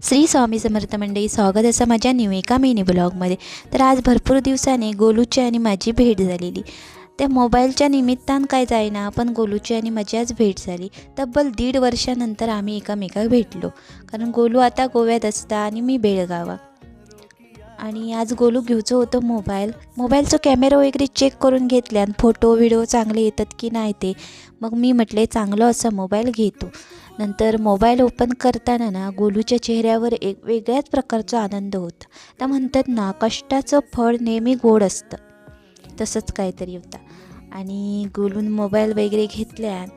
श्री स्वामी समर्थ मंडळी, स्वागत असं माझ्या एका मिनी ब्लॉगमध्ये. तर आज भरपूर दिवसाने गोलूची आणि माझी भेट झालेली. त्या मोबाईलच्या निमित्तानं काय जाईना, पण गोलूची आणि माझी आज भेट झाली. तब्बल 1.5 वर्षानंतर आम्ही एकामेकाक भेटलो. कारण गोलू आता गोव्यात असता आणि मी बेळगावा. आणि आज गोलू घेऊचो होतो मोबाईलचं कॅमेरा वगैरे चेक करून घेतल्यान फोटो व्हिडिओ चांगले येतात की नाही ते. मग मी म्हटले चांगलं असा मोबाईल घेतो. नंतर मोबाईल ओपन करताना ना गोलूच्या चेहऱ्यावर एक वेगळ्याच प्रकारचा आनंद होता. त्या म्हणतात ना, कष्टाचं फळ नेहमी गोड असतं, तसंच काहीतरी होता. आणि गोलून मोबाईल वगैरे घेतल्यान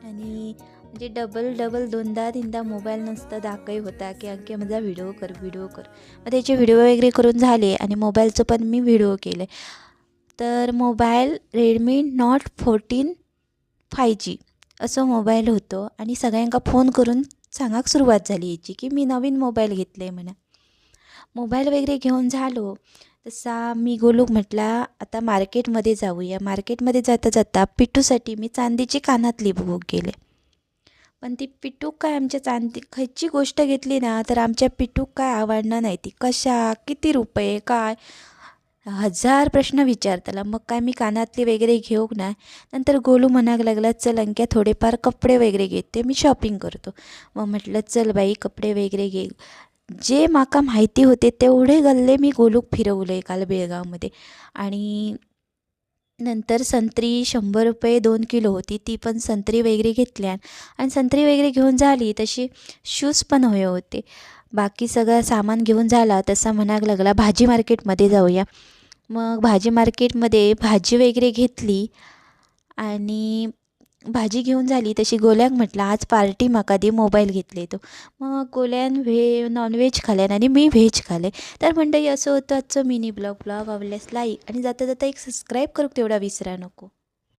आणि म्हणजे डबल दोनदा तीनदा मोबाईल नसता दाखवत होता की अंके माझा व्हिडिओ कर. मग त्याचे व्हिडिओ वगैरे करून झाले आणि मोबाईलचं पण मी व्हिडिओ केले. तर मोबाईल रेडमी नोट 14 5G असं मोबाईल होतं. आणि सगळ्यांका फोन करून सांगाक सुरुवात झाली याची की मी नवीन मोबाईल घेतलं आहे म्हणा. मोबाईल वगैरे घेऊन झालो तसा मी गोलूक म्हटला आता मार्केटमध्ये जाऊया. मार्केटमध्ये जाता जाता पिठूसाठी मी चांदीची कानातली बघूक गेले. पण ती पिटूक काय आमच्या खयची गोष्ट घेतली ना तर आमच्या पिटूक काय आवडणार नाही. ती कशा, किती रुपये, काय 1000 प्रश्न विचारताला. मग काय मी कानातली वगैरे घेऊक ना. नंतर गोलू म्हणाक लागला चल अंक्या थोडेफार कपडे वगैरे घेते, मी शॉपिंग करतो. मग म्हटलं चल बाई कपडे वगैरे घे. जे माका माहिती होते तेवढे गल्ले मी गोलूक फिरवले काल बेळगावमध्ये. आणि नंतर संत्री 100 रुपये 2 किलो होती, ती पण संत्री वगैरे घेतल्या. आणि संत्री वगैरे घेऊन झाली तशी शूज पण हवे होते. बाकी सगळं सामान घेऊन झाला तसा म्हणाक लागला भाजी मार्केटमध्ये जाऊया. मग भाजी मार्केटमध्ये भाजी वगैरे घेतली. आणि भाजी घेऊन झाली तशी गोल्याक म्हटलं आज पार्टी माका दे, मोबाईल घेतले तो. मग गोल्यान नॉनव्हेज खाल्यान आणि मी व्हेज खाले. तर मंडळी असं होतं आजचं मिनी ब्लॉग आवडल्यास लाईक आणि जाता जाता एक सबस्क्राईब करू तेवढा विसरा नको.